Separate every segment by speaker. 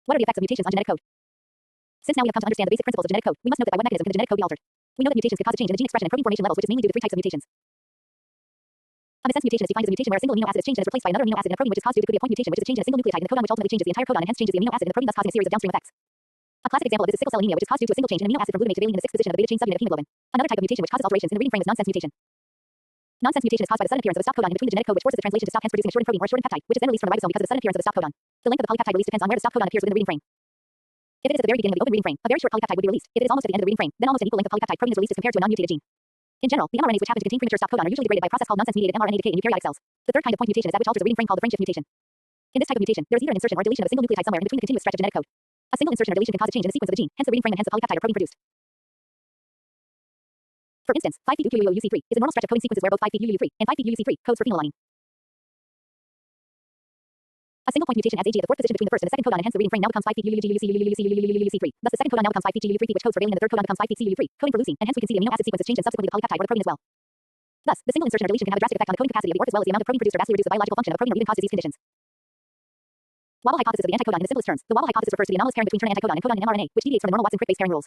Speaker 1: What are the effects of mutations on genetic code? Since now we have come to understand the basic principles of genetic code, we must note that by what mechanism can the genetic code be altered. We know that mutations can cause a change in the gene expression and protein formation levels, which is mainly due to three types of mutations. A missense mutation is defined as a mutation where a single amino acid is changed and is replaced by another amino acid in a protein, which is caused due to could be a point mutation, which is a change in a single nucleotide in the codon, which ultimately changes the entire codon and hence changes the amino acid in the protein, thus causing a series of downstream effects. A classic example of this is sickle cell anemia, which is caused due to a single change in amino acid from glutamate to valine in the sixth position of the beta chain subunit of hemoglobin. Another type of mutation which causes alterations in the reading frame is nonsense mutation. Nonsense mutation is caused by the sudden appearance of a stop codon in between the genetic code, which forces the translation to stop, hence producing a shortened protein or a shortened peptide, which is then released from the ribosome because of the sudden appearance of the stop codon. The length of the polypeptide release depends on where the stop codon appears within the reading frame. If it is at the very beginning of the open reading frame, a very short polypeptide would be released. If it is almost at the end of the reading frame, then almost an equal length of polypeptide protein is released as compared to a non-mutated gene. In general, the mRNAs which happen to contain premature stop codon are usually degraded by a process called nonsense-mediated mRNA decay in eukaryotic cells. The third kind of point mutation is that which alters the reading frame called the frame shift mutation. In this type of mutation, there is either an insertion or deletion of a single nucleotide somewhere in between the continuous stretch of genetic code. A single insertion or deletion can cause a change in the sequence of the gene, hence the reading frame and hence the polypeptide or protein produced. For instance, 5'UQUUC3 is a normal stretch of coding sequences where both 5'UUU3 and 5'UUC3 codes for phenylalanine. A single point mutation adds AG at the fourth position between the first and the second codon, and hence the reading frame now becomes 5'UUUC3. Thus, the second codon now becomes 5'CUUC3, which codes for valine, and the third codon becomes 5'CUU3, coding for leucine, and hence we can see the amino acid sequences change and subsequently the polypeptide or the protein as well. Thus, the single insertion or deletion can have a drastic effect on the coding capacity of the orth as well as the amount of protein produced or vastly reduce the biological function of a protein or even cause disease conditions. Wobble hypothesis of the anticodon in the simplest terms. The wobble hypothesis refers to the anomalous pairing between tRNA anticodon and codon in mRNA, which deviates from the normal Watson-Crick base pairing rules.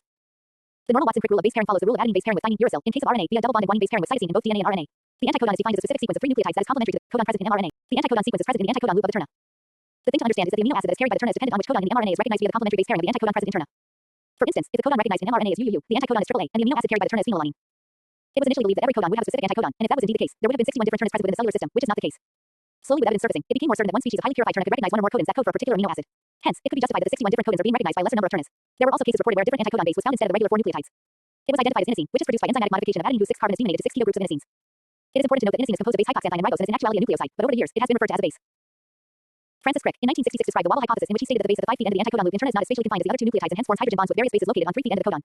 Speaker 1: The normal Watson-Crick rule of base pairing follows the rule of adenine base pairing with thymine uracil in case of RNA via double bonded guanine base pairing with cytosine in both DNA and RNA. The anticodon is defined as a specific sequence of three nucleotides that is complementary to the codon present in mRNA. The anticodon sequence is present in the anticodon loop of the tRNA. The thing to understand is that the amino acid that is carried by the tRNA is dependent on which codon in the mRNA is recognized via the complementary base pairing of the anticodon present in tRNA. For instance, if the codon recognized in mRNA is UUU, the anticodon is AAA, and the amino acid carried by the tRNA is phenylalanine. It was initially believed that every codon would have a specific anticodon, and if that was indeed the case, there would have been 61 different tRNAs present within the cellular system, which is not the case. Slowly with evidence surfacing, it became more certain that one species of highly purified tRNA could recognize one or more codons that code for a particular amino acid. Hence, it could be justified that the 61 different codons are being recognized by a lesser number of tRNAs. There were also cases reported where a different anticodon base was found instead of the regular four nucleotides. It was identified as inosine, which is produced by enzymatic modification of adenine whose 6 carbon is deaminated to 6 ketogroups of inosines. It is important to note that inosine is composed of base hypoxanthine and ribose and is in actuality a nucleoside, but over the years, it has been referred to as a base. Francis Crick, in 1966, described the wobble hypothesis in which he stated that the base at the 5' end of the anticodon loop in turn is not as spatially confined as the other two nucleotides and hence forms hydrogen bonds with various bases located on 3' end of the codon.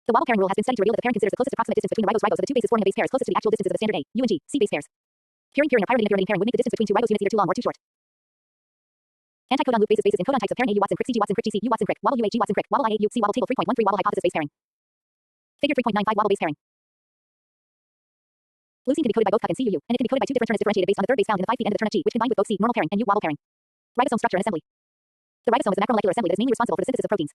Speaker 1: The wobble pairing rule has been studied to reveal that the pairing considers the closest approximate distance between the ribose of the two bases forming a base pairs closest to the actual distances of the standard A, U and G, C base pairs. Purine or pyridine pairing would make the distance between two ribose units either too long or too short. Anticodon loop bases in codon types of pairing A U Watson Crick CG Watson Crick GC U Watson Crick wobble UAG Watson Crick wobble IAU C wobble table 3.13 wobble hypothesis base pairing. Figure 3.95 wobble base pairing. Leucine can be coded by both CUT and CUU, and it can be coded by two different tRNAs differentiated based on the third base found in the 5' end of the tRNA G, which combined with both C normal pairing and U wobble pairing. Ribosome structure and assembly. The ribosome is the macromolecular assembly that is mainly responsible for the synthesis of proteins.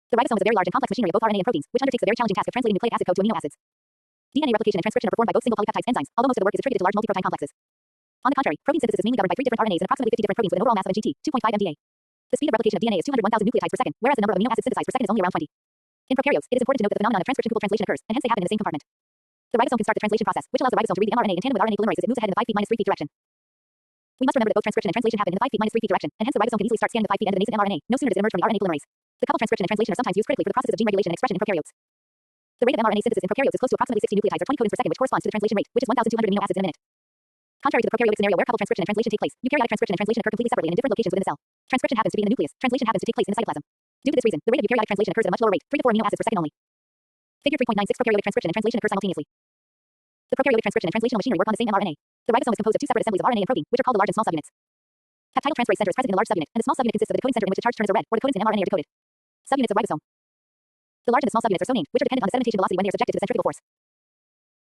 Speaker 1: The ribosome is a very large and complex machinery of both RNA and proteins, which undertakes the very challenging task of translating nucleic acid code to amino acids. DNA replication and transcription are performed by both single polypeptides enzymes, although most of the work is attributed to large multiprotein complexes. On the contrary, protein synthesis is mainly governed by 3 different RNAs and approximately 50 different proteins with an overall mass of gt, 2.5 mDa. The speed of replication of DNA is 201,000 nucleotides per second, whereas the number of amino acids synthesized per second is only around 20. In prokaryotes, it is important to note that the phenomenon of transcription-coupled translation occurs, and hence they happen in the same compartment. The ribosome can start the translation process, which allows the ribosome to read the mRNA in tandem with RNA polymerase as it moves ahead in the 5' -3' direction. We must remember that both transcription and translation happen in the 5' -3' direction, and hence the ribosome can easily start scanning the 5' end of the nascent mRNA no sooner does it emerge from the RNA polymerase. The coupled transcription and translation are sometimes used critically for the processes of gene regulation and expression in prokaryotes. The rate of mRNA synthesis in prokaryotes is close to approximately 60 nucleotides or 20 codons per second, which corresponds to the translation rate, which is 1,200 amino acids in a minute. Contrary to the prokaryotic scenario where coupled transcription and translation take place, eukaryotic transcription and translation occur completely separately and in different locations within the cell. Transcription happens to be in the nucleus, translation happens to take place in the cytoplasm. Due to this reason, the rate of eukaryotic translation occurs at a much lower rate, 3 to 4 amino acids per second only. Figure 3.96 prokaryotic transcription and translation occur simultaneously. The prokaryotic transcription and translational machinery work on the same mRNA. The ribosome is composed of two separate assemblies of RNA and protein, which are called the large and small subunits. Peptidyltransferase center is present in the large subunit, and the small subunit consists of the decoding center in which the charged tRNAs are read, or the codons in mRNA are decoded. Subunits of ribosome. The large and the small subunits are so named, which are dependent on the sedimentation velocity when they are subjected to the centrifugal force.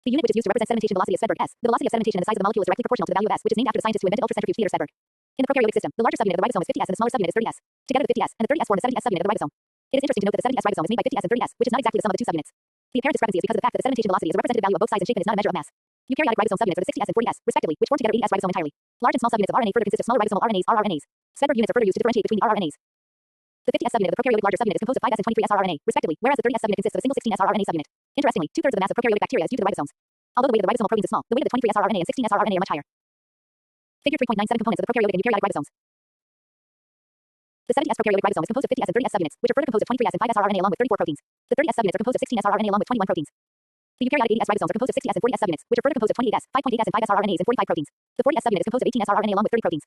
Speaker 1: The unit which is used to represent sedimentation velocity is Svedberg S. The velocity of sedimentation and the size of the molecule is directly proportional to the value of S, which is named after the scientist who invented ultracentrifuge Peter Svedberg. In the prokaryotic system, the larger subunit of the ribosome is 50S and the smaller subunit is 30S. Together the 50S and the 30S form the 70S subunit of the ribosome. It is interesting to note that the 70S ribosome is made by 50S and 30S, which is not exactly the sum of the two subunits. The apparent discrepancy is because of the fact that the sedimentation velocity is a representative value of both size and shape and is not a measure of mass. Eukaryotic ribosome subunits are the 60S and 40S, respectively, which form together 80S ribosome entirely. Large and small subunits of RNA further consist of smaller ribosomal RNAs, rRNAs. Svedberg units are further used to differentiate between the rRNAs. The 50S subunit of the prokaryotic larger subunit is composed of 5S and 23S rRNA, respectively, whereas the 30S subunit consists of a single 16S rRNA subunit. Interestingly, 2/3 of the mass of prokaryotic bacteria is due to the ribosomes. Although the weight of the ribosomal proteins is small, the weight of the 23S rRNA and 16S rRNA are much higher. Figure 3.97 components of the prokaryotic and eukaryotic ribosomes. The 70S prokaryotic ribosome is composed of 50S and 30S subunits, which are further composed of 23S and 5S rRNA along with 34 proteins. The 30S subunits are composed of 16S rRNA along with 21 proteins. The eukaryotic 80S ribosomes are composed of 60S and 40S subunits, which are further composed of 28S, 5.8S and 5S rRNAs and 45 proteins. The 40S subunit is composed of 18S rRNA along with 30 proteins.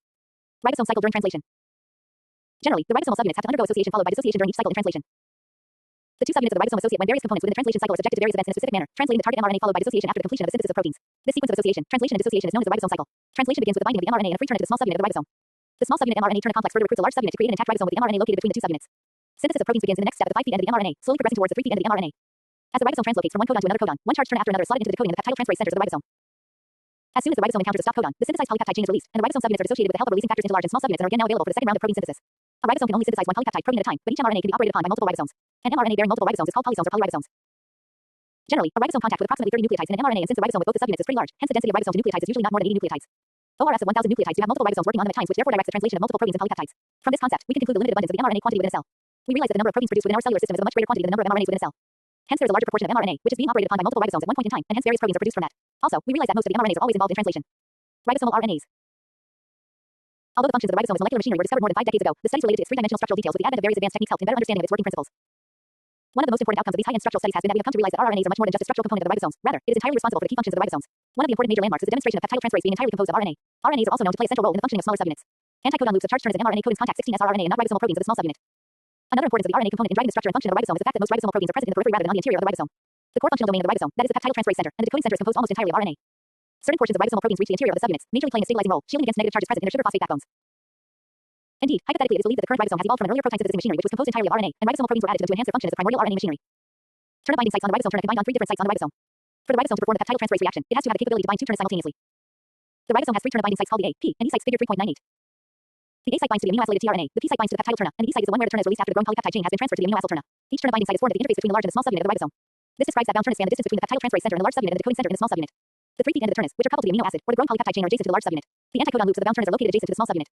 Speaker 1: Ribosome cycle during translation. Generally, the ribosomal subunits have to undergo association followed by dissociation during each cycle in translation. The two subunits of the ribosome associate when various components within the translation cycle are subjected to various events in a specific manner, translating the target mRNA followed by dissociation after the completion of the synthesis of proteins. This sequence of association, translation and dissociation is known as the ribosome cycle. Translation begins with the binding of the mRNA and a free turn to the small subunit of the ribosome. The small subunit mRNA tRNA complex further recruits a large subunit to create an intact ribosome with the mRNA located between the two subunits. Synthesis of proteins begins in the next step at the 5' end of the mRNA, slowly progressing towards the 3' end of the mRNA. As the ribosome translocates from one codon to another codon, one charged tRNA after another is slotted into the decoding and the peptidyltransferase centers of the ribosome. As soon as the ribosome encounters a stop codon, the synthesized polypeptide chain is released, and the ribosome subunits are dissociated with the help of releasing factors into large and small subunits and are again now available for the second round of protein synthesis. A ribosome can only synthesize one polypeptide protein at a time, but each mRNA can be operated upon by multiple ribosomes. An mRNA bearing multiple ribosomes is called polysomes or polyribosomes. Generally, a ribosome contact with approximately 30 nucleotides in an mRNA, and since the ribosome with both the subunits is pretty large, hence the density of ribosome to nucleotides is usually not more than 80 nucleotides. ORS of 1000 nucleotides do have multiple ribosomes working on them at times, which therefore directs the translation of multiple proteins and polypeptides. From this concept, we can conclude the limited abundance of the mRNA quantity within a cell. We realize that the number of proteins produced within our cellular system is of a much greater quantity than the number of mRNAs within a cell. Hence, there is a larger proportion of mRNA, which is being operated upon by multiple ribosomes at one point in time, and hence various proteins are produced from that. Also, we realize that most of the mRNAs are always involved in translation. Ribosomal RNAs. Although the functions of the ribosome as molecular machinery were discovered more than 5 decades ago, the studies related to its three-dimensional structural details with the advent of various advanced techniques helped in better understanding of its working principles. One of the most important outcomes of these high-end structural studies has been that we have come to realize that RNAs are much more than just a structural component of the ribosomes. Rather, it is entirely responsible for the key functions of the ribosomes. One of the important major landmarks is the demonstration of peptidyltransferase being entirely composed of RNA. RNAs are also known to play a central role in the functioning of smaller subunits. Anticodon loops of charged ternus and mRNA codons contact 16S RNA and not ribosomal proteins of the small subunit. Another importance of the RNA component in driving the structure and function of the ribosome is the fact that most ribosomal proteins are present in the periphery rather than on the interior of the ribosome. The core functional domain of the ribosome, that is the peptidyltransferase center, and the decoding center is composed almost entirely of RNA. Certain portions of ribosomal proteins reach the interior of the subunits, majorly playing a stabilizing role, shielding against negative charges present in their sugar phosphate backbones. Indeed, hypothetically, it is believed that the current ribosome has evolved from an earlier protein synthesis machinery which was composed entirely of RNA, and ribosomal proteins were added to them to enhance their function as the primordial RNA machinery. Ternal binding sites on the ribosome turn combined on 3 different sites on the ribosome. For the ribosome to perform the peptidyltransferase reaction, it has to have the capability to bind 2 ternus simultaneously. The ribosome has 3 ternal binding sites called the A, P, and E sites figured 3.98. The A site binds to the aminoacylated tRNA, the P site binds to the peptidyl terna, and the E site is the one where the terna is released after the grown polypeptide chain has been transferred to the aminoacyl terna. Each terna binding site is formed at the interface between the large and the small subunit of the ribosome. This describes that bound terna span the distance between the peptidyltransferase center and the large subunit and the decoding center in the small subunit. The 3' end of the ternus, which are coupled to the amino acid, or the grown polypeptide chain, are adjacent to the large subunit. The anticodon loops of the bound ternas are located adjacent to the small subunit.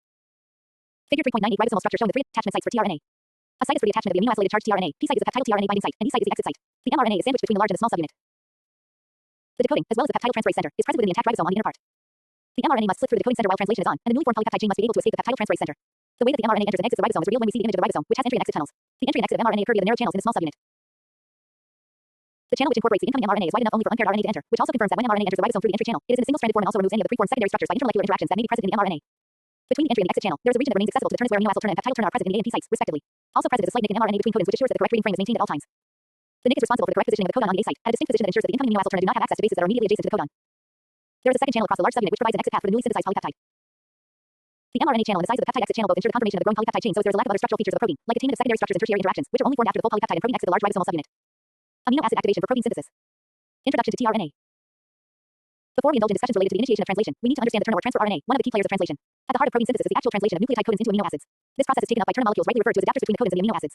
Speaker 1: Figure 3.98 ribosomal structure showing the 3 attachment sites for tRNA. A site is for the attachment of the aminoacylated charged tRNA, P site is the peptidyl tRNA binding site, and E site is the exit site. The mRNA is sandwiched between the large and the small subunit. The decoding, as well as the peptidyltransferase center, is present within the intact ribosome on the inner part. The mRNA must slip through the decoding center while translation is on, and the newly formed polypeptide chain must be able to escape the peptidyltransferase center. The way that the mRNA enters and exits the ribosome is revealed when we see the image of the ribosome, which has entry and exit tunnels. The entry and exit of mRNA occur via the narrow channels in the small subunit. The channel which incorporates the incoming mRNA is wide enough only for unpaired RNA to enter, which also confirms that when mRNA enters the ribosome through the entry channel, it is in a single-stranded form and also removes any of the preformed secondary structures by intermolecular interactions that may be present in the mRNA. Between the entry and the exit channel, there is a region that remains accessible to the ternus where aminoacyl terna and peptidyl terna are present in the A and P sites, respectively. Also present is a slight nick in mRNA between codons which assures that the correct reading frame is maintained at all times. The nick is responsible for the correct positioning of the codon on the A site, at a distinct position that ensures that the incoming aminoacyl terna do not have access to bases that are immediately adjacent to the codon. There is a second channel across the large subunit which provides an exit path for the newly synthesized polypeptide. The mRNA channel and the size of the peptide exit channel both ensure the conformation of the grown polypeptide chain so as there is a lack of other structural features of the protein, like attainment of secondary structures and tertiary interactions, which are only formed after the full polypeptide and protein exit the large ribosomal subunit. Amino acid activation for protein synthesis. Introduction to tRNA. Before we indulge in discussions related to the initiation of translation, we need to understand the ternal or transfer RNA, one of the key players of translation. At the heart of protein synthesis is the actual translation of nucleotide codons into amino acids. This process is taken up by ternal molecules rightly referred to as adapters between the codons and the amino acids.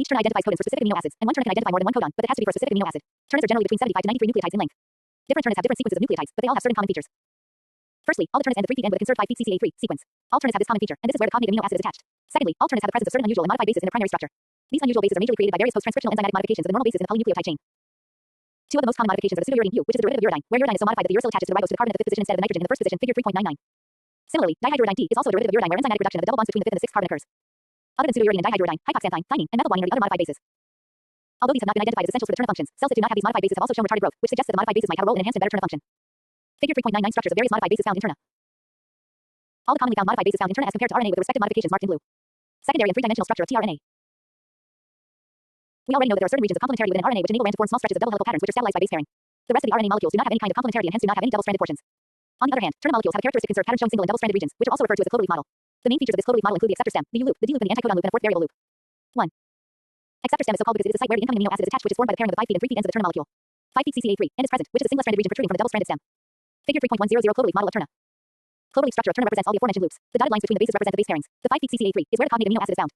Speaker 1: Each terna identifies codons for specific amino acids, and one terna can identify more than one codon, but it has to be for a specific amino acid. Ternas are generally between 75 to 93 nucleotides in length. Different ternas have different sequences of nucleotides, but they all have certain common features. Firstly, all the ternas end the 3' end with a conserved 5' CCA3 sequence. All ternas have this common feature, and this is where the cognate amino acid is attached. Secondly, all ternas have the presence of certain unusual and modified bases in their primary structure. These unusual bases are majorly created by various post-transcriptional enzymatic modifications of the normal bases in the polynucleotide chain. 2 of the most common modifications are the pseudouridine U, which is a derivative of uridine, where uridine is so modified that the uracil attaches to the ribose to the carbon at the 5th position instead of the nitrogen in the 1st position, figure 3.99. Similarly, dihydrouridine D is also a derivative of uridine where enzymatic reduction of the double bonds between the 5th and the 6th carbon occurs. Other than pseudouridine and dihydrouridine, hypoxanthine, thymine, and methylguanine are the other modified bases. Although these have not been identified as essentials for the terna functions, cells that do not have these modified bases have also shown retarded growth, which suggests that the modified bases might have a role in enhancing better terna function. Figure 3.99 structures of various modified bases found in terna. All the commonly found modified bases found in terna as compared to RNA with the respective modifications marked in blue. Secondary and 3-dimensional structure of tRNA. We already know that there are certain regions of complementarity within RNA which enable RAN to form small stretches of double helical patterns which are stabilized by base pairing. The rest of the RNA molecules do not have any kind of complementarity and hence do not have any double-stranded portions. On the other hand, terna molecules have a characteristic conserved pattern showing single and double-stranded regions, which are also referred to as a cloverleaf model. The main features of this cloverleaf model include the acceptor stem, the U loop, the D loop, and the anticodon loop, and a fourth variable loop. 1. Acceptor stem is so called because it is the site where the incoming amino acid is attached, which is formed by the pairing of the 5' and 3' ends of the terna molecule. 5' CCA3 and is present, which is a single-stranded region protruding from the double-stranded stem. Figure 3.100 cloverleaf model of terna. Cloverleaf structure of terna represents all the aforementioned loops. The dotted lines between the bases represent the base pairings. The 5' CCA3 is where the cognate amino acid is found.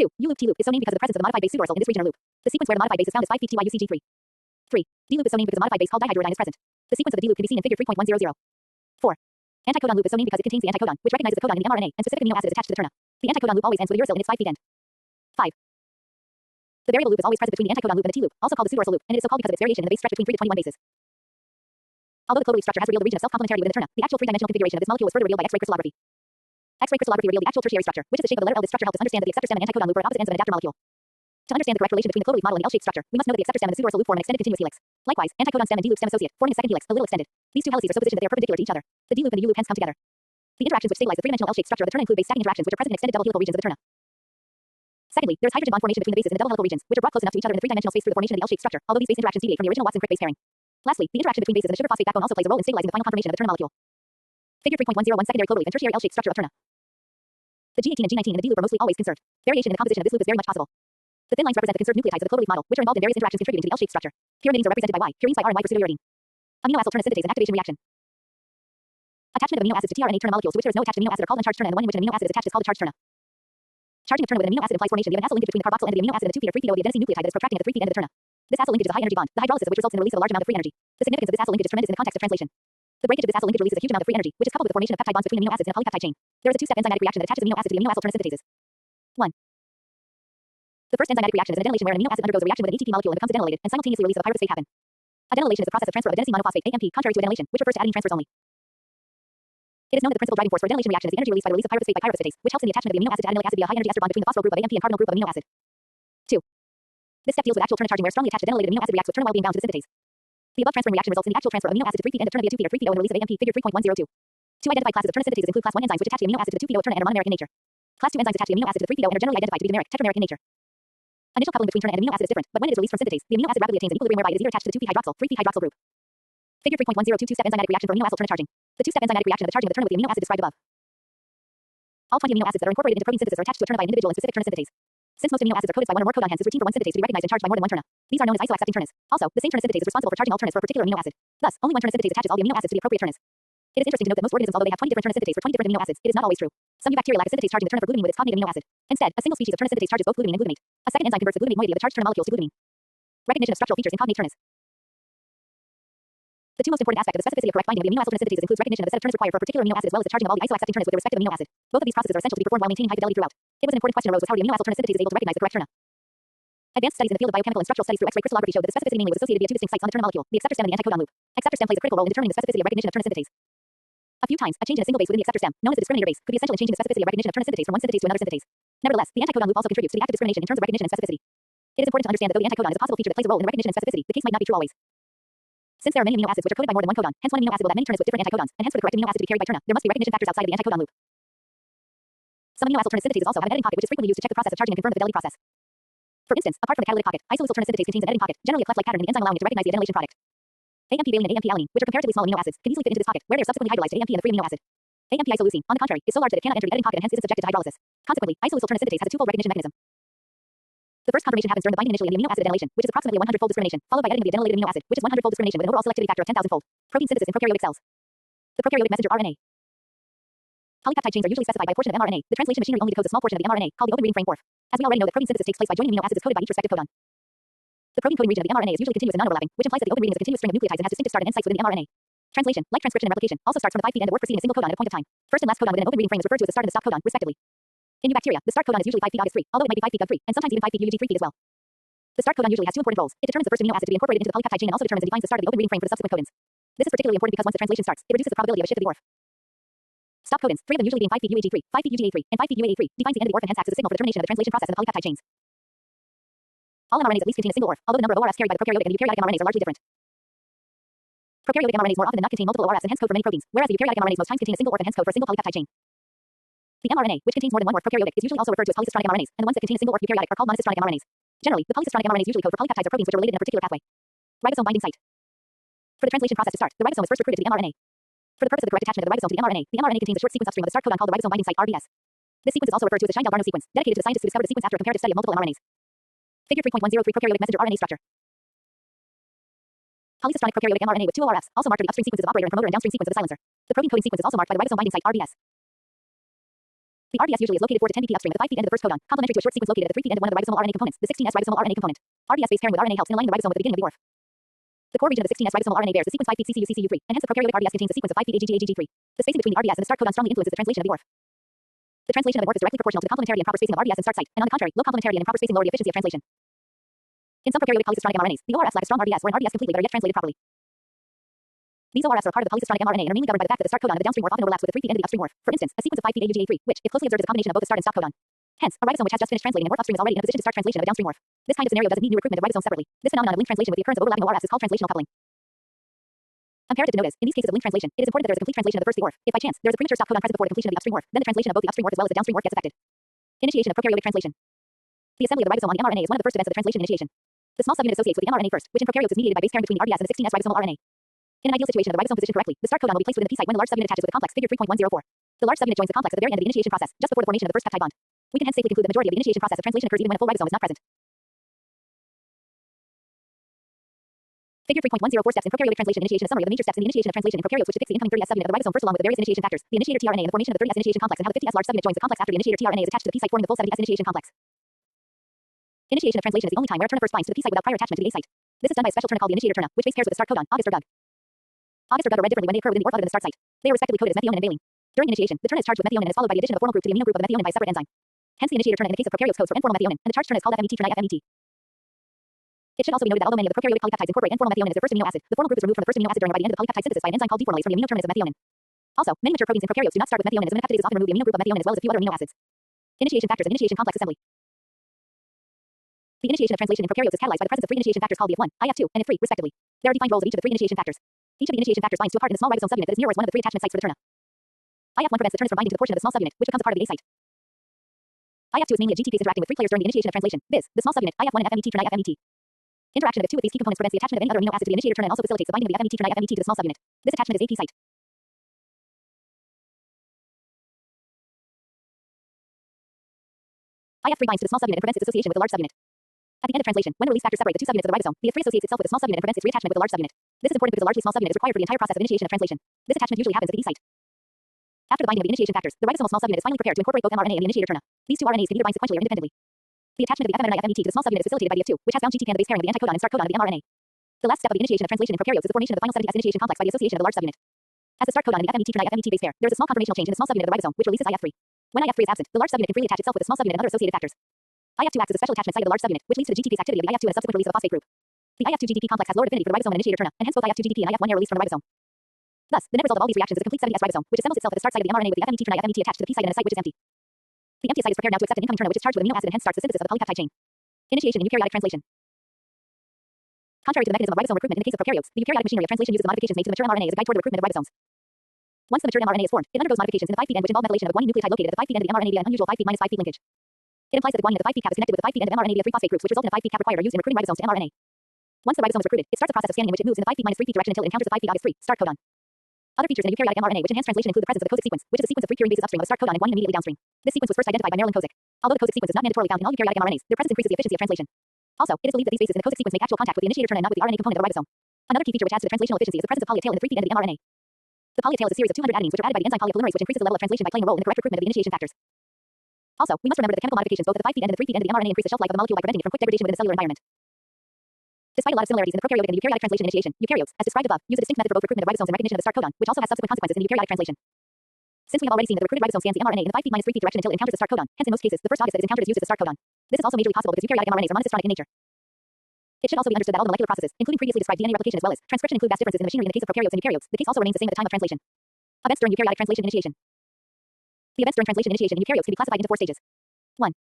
Speaker 1: 2. U loop T loop is so named because of the presence of the modified base pseudoaryl in this region or loop. The sequence where the modified base is found is 5' TYUCG3. 3. D loop is so named because the modified base called dihydrouridine is present. The sequence of the D loop can be seen in figure 3.100. 4. Anticodon loop is so named because it contains the anticodon, which recognizes the codon in the mRNA, and specific amino acid is attached to the terna. The anticodon loop always ends with a uracil in its 5' end. 5. The variable loop is always present between the anticodon loop and the T loop, also called the pseudoaryl loop, and it is so called because of its variation in the base stretch between 3 to 21 bases. Although the cloverleaf structure has revealed the region of self-complementarity within the terna, the actual 3-dimensional configuration of this molecule was further revealed by X-ray crystallography. X-ray crystallography revealed the actual tertiary structure, which is the shape of the letter L. This structure helped us understand that the acceptor stem and anticodon loop are at opposite ends of an adapter molecule. To understand the correct relation between the cloverleaf model and the L-shaped structure, we must know that the acceptor stem and the pseudoaryl loop form an extended continuous helix. Likewise, anticodon stem and D loop stem associate, forming a second helix, a little extended. These 2 helices are so positioned that they are perpendicular to each other. The D loop and the U loop hence come together. The interactions which stabilize the 3-dimensional L-shaped structure of the terna include base stacking interactions which are present in extended double helical regions of the terna. Secondly, there is hydrogen bond formation between the bases in the double helical regions, which are brought close enough to each other in the 3-dimensional space through the formation of the L-shaped structure, although these base interactions deviate from the original Watson-Crick base pairing. Lastly, the interaction between bases in the sugar phosphate backbone also plays a role in stabilizing the final conformation of the terna molecule. Figure 3.101 secondary cloverleaf and tertiary L-shaped structure of terna. The G18 and G19 and the D loop are mostly always conserved. Variation in the composition of this loop is very much possible. The thin lines represent the conserved nucleotides of the cloverleaf model, which are involved in various interactions contributing to the L-shaped structure. Pyrimidines are represented by Y, purines by R, and Y for pseudouridine. Aminoacyl terna synthetase and activation reaction. Attachment of amino acids to tRNA terna molecules to which there is no attached amino acid are called uncharged terna, and the one in which an amino acid is attached is called a charged terna. Charging of turn with an amino acid implies formation via an acyl linkage between the carboxyl end of the amino acid and the 2' or 3' with adenosine nucleotide that is protracting at the 3' end of the terna. This acyl linkage is a high energy bond, the hydrolysis of which results in the release of a large amount of free energy. The significance of this acyl linkage is tremendous in the context of translation. The breakage of this acyl linkage releases a huge amount of free energy, which is coupled with the formation of peptide bonds between amino acids in a polypeptide chain. There is a two-step enzymatic reaction that attaches amino acid to the amino acyl turn synthetases. 1. The first enzymatic reaction is an adenylation where an amino acid undergoes a reaction with an ATP molecule and becomes adenylated, and simultaneously release of a pyruvate state happen. Adenylation is the process of transfer of adenosine monophosphate (AMP), contrary to adenylation, which refers to adenine transfers only. It is known that the principal driving force for adenylation reaction is the energy released by the release of pyruvate by pyruvastatase, which helps in the attachment of the amino acid to adenylic acid via high energy ester bond between the phosphoryl group of AMP and carbonyl group of amino acid. 2. This step deals with actual turn charging where strongly attached adenylated amino acid reacts with turn while being bound to the synthetase. The above transferring reaction results in the actual transfer of amino acid to 3' end of turn via 2' or 3' and release of AMP, figure 3.102. Two identified classes of turn synthetases include class 1 enzymes which attach the amino acid to the 2' turn and are monomeric in nature. Class 2 enzymes attach the amino acid to the 3' and are generally identified to be dimeric, tetrameric in nature. Initial coupling between turn and amino acid is different, but when it is released from synthetase, the amino acid rapidly attains an equilibrium whereby it is either attached to the 2' hydroxyl, 3' hydroxyl group. Figure 3.102 two-step enzymatic reaction for amino acyl turn charging. The two-step enzymatic reaction of the charging of the turn with the amino acid described above. All 20 amino acids that are incorporated into protein synthesis are attached to a turn by an individual and specific turn synthetase. Since most amino acids are coded by one or more codon, hence it is routine for one synthetase to be recognized and charged by more than one turn. These are known as isoaccepting turns. Also, the same turn synthetase is responsible for charging all turns for a particular amino acid. Thus, only one turn synthetase attaches all the amino acids to the appropriate turns. It is interesting to note that most organisms, although they have 20 different turn synthetases for 20 different amino acids, it is not always true. Some bacteria lack a synthetase charging the turn for glutamine with its cognate amino acid. Instead, a single species of turn synthetase charges both glutamine and glutamate. A second enzyme converts the glutamate moiety of the charged turn molecules to glutamine. Recognition of structural features in cognate turns. The two most important aspects of the specificity of correct binding of the amino acyl turn synthetases includes recognition of the set of turns required for a particular amino acid as well as the charging of all the isoaccepting turns with their respective amino acid. Both of these processes are essential to be performed while maintaining high fidelity throughout. It was an important question arose with how the amino acyl turn synthetases is able to recognize the correct turn. Advanced studies in the field of biochemical and structural studies through X-ray crystallography showed that the specificity mainly was associated via two distinct sites on the turn molecule, the acceptor stem and the anticodon loop. Acceptor stem plays a critical role in determining the specificity of recognition of turn synthetase. A few times, a change in a single base within the acceptor stem, known as the discriminator base, could be essential in changing the specificity of recognition of turn synthetase from one synthetase to another synthetase. Nevertheless, the anticodon loop also contributes to the active discrimination in terms of recognition and specificity. It is important to understand that though the anticodon is a possible feature that plays a role in the recognition and specificity, the case might not be true always. Since there are many amino acids which are coded by more than one codon, hence one amino acid will have many turns with different anticodons, and hence for the correct amino acid to be carried by turn, there must be recognition factors outside of the anticodon loop. Some amino acyl turn synthetases also have an editing pocket which is frequently used to check the process of charging and confirm the fidelity process. For instance, apart from the catalytic pocket, isolysyl turn synthetase contains an editing pocket, generally a cleft-like pattern in the enzyme allowing it to recognize the adenylation product. AMP valine and AMP alanine, which are comparatively small amino acids, can easily fit into this pocket, where they are subsequently hydrolyzed to AMP and the free amino acid. AMP isoleucine, on the contrary, is so large that it cannot enter the editing pocket and hence isn't subjected to hydrolysis. Consequently, isolysyl turn synthetase has a twofold recognition mechanism. The first confirmation happens during the binding initially and the amino acid adenylation, which is approximately 100-fold discrimination, followed by editing of the adenylated amino acid, which is 100-fold discrimination with an overall selectivity factor of 10,000-fold. Protein synthesis in prokaryotic cells. The prokaryotic messenger RNA. Polypeptide chains are usually specified by a portion of mRNA. The translation machinery only decodes a small portion of the mRNA, called the open reading frame (ORF). As we already know that protein synthesis takes place by joining amino acids coded by each respective codon. The protein coding region of the mRNA is usually continuous and non-overlapping, which implies that the open reading is a continuous string of nucleotides and has distinctive start and end sites within the mRNA. Translation, like transcription and replication, also starts from the 5' end of ORF preceding a single codon at a point of time. First and last codon within an open reading frame is referred to as the start and the stop codon, respectively. In eubacteria, the start codon is usually 5' August 3, although it might be 5' Gov 3, and sometimes even 5' UGG 3' as well. The start codon usually has two important roles. It determines the first amino acid to be incorporated into the polypeptide chain and also determines and defines the start of the open reading frame for the subsequent codons. This is particularly important because once the translation starts, it reduces the probability of a shift of the ORF. Stop codons, three of them usually being 5' UAG3, 5' UGA3, and 5' UAA3, defines the end of the ORF and hence acts as a signal for the termination of the translation process in the polypeptide chains. All mRNAs at least contain a single ORF, although the number of ORFs carried by the prokaryotic and eukaryotic mRNAs are largely different. Prokaryotic mRNAs more often than not contain multiple ORFs and hence code for many proteins, whereas the eukaryotic mRNAs most times contain a single ORF and hence code for a single polypeptide chain. The mRNA, which contains more than one ORF prokaryotic, is usually also referred to as polycistronic mRNAs, and the ones that contain a single ORF eukaryotic are called monocistronic mRNAs. Generally, the polycistronic mRNAs usually code for polypeptides or proteins which are related in a particular pathway. Ribosome binding site. For the translation process to start, the ribosome is first recruited to the mRNA. For the purpose of the correct attachment of the ribosome to the mRNA contains a short sequence upstream of the start codon called the ribosome binding site (RBS). This sequence is also referred to as the Shine-Dalbarno sequence, dedicated to the scientists who discovered the sequence after a comparative study of multiple mRNAs. Figure 3.103 prokaryotic messenger RNA structure. Polycistronic prokaryotic mRNA with two ORFs, also marked are the upstream sequences of operator and promoter and downstream sequence of the silencer. The protein coding sequence is also marked by the ribosome binding site (RBS). The RBS usually is located 4 to 10 pp upstream at the 5' end of the first codon, complementary to a short sequence located at the 3' end of one of the ribosomal RNA components, the 16S ribosomal RNA component. RBS base pairing with RNA helps in aligning the ribosome with the beginning of the ORF. The core region of the 16S ribosomal RNA bears the sequence 5' CCU-CCU3, and hence the prokaryotic RBS contains a sequence of 5' AGG-AGG3. The spacing between the RBS and the start codon strongly influences the translation of the ORF. The translation of an ORF is directly proportional to the complementarity and proper spacing of RBS and start site, and on the contrary, low complementarity and improper spacing lower the efficiency of translation. In some prokaryotic polycistronic mRNAs, the ORFs lack a strong RBS or an RBS completely but are yet translated properly. These ORFs are a part of the polycistronic mRNA and are mainly governed by the fact that the start codon of the downstream ORF often overlaps with the 3' end of the upstream ORF. For instance, a sequence of 5' AUGA3, which, if closely observed, is a combination of both the start and stop codon. Hence, a ribosome which has just finished translating an ORF upstream is already in a position to start translation of a downstream ORF. This kind of scenario doesn't need new recruitment of ribosomes separately. This phenomenon of linked translation with the occurrence of overlapping ORFs is called translational coupling. Imperative to notice, in these cases of linked translation, it is important that there is a complete translation of the first of the ORF. If by chance, there is a premature stop codon present before the completion of the upstream ORF, then the translation of both the upstream ORF as well as the downstream ORF gets affected. Initiation of prokaryotic translation. The assembly of the ribosome on the mRNA is one of the first events of the translation initiation. The small subunit associates with the mRNA first, which in prokaryotes is mediated by base pairing between the RBS and the 16S ribosomal RNA. In an ideal situation of the ribosome positioned correctly, the start codon will be placed within the P site when the large subunit attaches with the complex, figure 3.104. The large subunit joins the complex at the very end of the initiation process, just before the formation of the first peptide bond. We can hence safely conclude the majority of the initiation process of translation occurs even when a full ribosome is not present. Figure 3.104 steps in prokaryotic translation. Initiation. A summary of the major steps in the initiation of translation in prokaryotes, which depicts the incoming 30S subunit of the ribosome first, along with the various initiation factors, the initiator tRNA, and the formation of the 30S initiation complex, and how the 50S large subunit joins the complex after the initiator tRNA is attached to the P site, forming the full 70S initiation complex. Initiation of translation is the only time where a turner first binds to the P site without prior attachment to the A site. This is done by a special turner called the initiator turner, which base pairs with the start codon, August or Doug. August or Doug are read differently when they occur within the orthologue of the start site. They are respectively coded as methionine and valine. During initiation, the turner is charged with methionine and is followed by the addition of a formal group to the amino group of the methionine by a separate enzyme. Hence, the initiator turner in the case of prokaryotes codes for informal methionine, and the charged turner is called FMET turner FMET. It should also be noted that although many of the prokaryotic polypeptides incorporate informal methionine as their first amino acid, the formal group is removed from the first amino acid during by the end of the polypeptide synthesis by an enzyme called deformylase from the amino terminus of methionine. Also, many mature proteins in prokaryotes do not start with methionine, as amino often remove the amino group of methionine as well as a few other amino acids. Initiation factors and initiation complex assembly. The initiation of translation in prokaryotes is catalyzed by the presence of three initiation factors called the F1, IF2, and F3, respectively. There are defined roles of each of the three initiation factors. Each of the initiation factors binds to a part in the small ribosome subunit that is nearest one of the three attachment sites for the turner. IF1 prevents the turners from binding to the portion of the small subunit, which becomes a part of the A site. IF2 is mainly a GTPase interacting with three players during the initiation of translation, viz., the small subunit, IF1 and FMET turner FMET. Interaction of the two with these key components prevents the attachment of any other amino acid to the initiator turner and also facilitates the binding of the FMET turner FMET to the small subunit. This attachment is a P site. IF3 binds to the small subunit and prevents its association with the large subunit. At the end of translation, when the release factors separate the two subunits of the ribosome, the F3 associates itself with the small subunit and prevents its reattachment with the large subunit. This is important because a largely small subunit is required for the entire process of initiation of translation. This attachment usually happens at the E site. After the binding of the initiation factors, the ribosomal small subunit is finally prepared to incorporate both mRNA and the initiator turner. These two RNAs can either bind sequentially or independently. The attachment of the FMRNA FMET to the small subunit is facilitated by the F2, which has bound GTP and the base pairing of the anticodon and start codon of the mRNA. The last step of the initiation of translation in prokaryotes is the formation of the final 70S initiation complex by the association of the large subunit. As the start codon and the FMET turner FMET base pair, there is a small conformational change in the small subunit of the ribosome, which releases IF3. When IF3 is absent, the large subunit can freely attach itself with the small subunit and other associated factors. IF2 acts as a special attachment site of the large subunit, which leads to the GTPase activity of the IF2 and a subsequent release of a phosphate group. The IF2 GDP complex has lower affinity for the ribosome and initiator turner, and hence both IF2 GDP and IF1 are released from the ribosome. Thus, the net result of all these reactions is a complete 70S ribosome, which assembles itself at the start site of the mRNA with the FMET turner FMET attached to the P site and a site which is empty. The empty site is prepared now to accept an incoming turner which is charged with amino acid and hence starts the synthesis of the polypeptide chain. Initiation in eukaryotic translation. Contrary to the mechanism of ribosome recruitment in the case of prokaryotes, the eukaryotic machinery of translation uses the modifications made to the mature mRNA as a guide toward the recruitment of ribosomes. Once the mature mRNA is formed, it undergoes modifications in the 5' end which involve methylation of a guanine nucleotide located at the 5' end of the mRNA via an unusual 5' minus 5' linkage. It implies that the guanine of the 5' cap is connected with the 5' end of mRNA via 3 phosphate groups which result in a 5' cap required or used in recruiting ribosomes to mRNA. Once the ribosome is recruited, it starts a process of scanning in which it moves in the 5' minus 3' direction until it encounters the 5' August 3 start codon. Other features in a eukaryotic mRNA which enhance translation include the presence of the cosic sequence, which is a sequence of 3 purine bases upstream of the start codon and guanine immediately downstream. This sequence was first identified by Marilyn Kozik. Although the cosic sequence is not mandatorily found in all eukaryotic mRNAs, their presence increases the efficiency of translation. Also, it is believed that these bases in the cosic sequence make actual contact with the initiator turner and not with the RNA component of the ribosome. Another key feature which adds to the translational efficiency is the presence of poly-A tail in the 3' end of the mRNA. The poly-A tail is a series of 200 adenines which are added by the enzyme polypolymerase which increases the level of translation by playing a role in the correct recruitment of the initiation factors. Also, we must remember that the chemical modifications both at the 5' end and the 3' end of the mRNA increase the shelf life of the molecule by preventing it from quick degradation within the cellular environment. Despite a lot of similarities in the prokaryotic and the eukaryotic translation initiation, eukaryotes, as described above, use a distinct method for both recruitment of ribosomes and recognition of the start codon, which also has subsequent consequences in the eukaryotic translation. Since we have already seen that the recruited ribosome scans the mRNA in the 5' minus 3' direction until it encounters the start codon, hence in most cases, the first August that is encountered is used as the start codon. This is also majorly possible because eukaryotic mRNAs are monocistronic in nature. It should also be understood that all the molecular processes, including previously described DNA replication as well as transcription, include vast differences in the machinery in the case of prokaryotes and eukaryotes. The case also remains the same at the time of translation. Events during eukaryotic translation initiation. The events during translation initiation in eukaryotes can be classified into 4 stages. 1.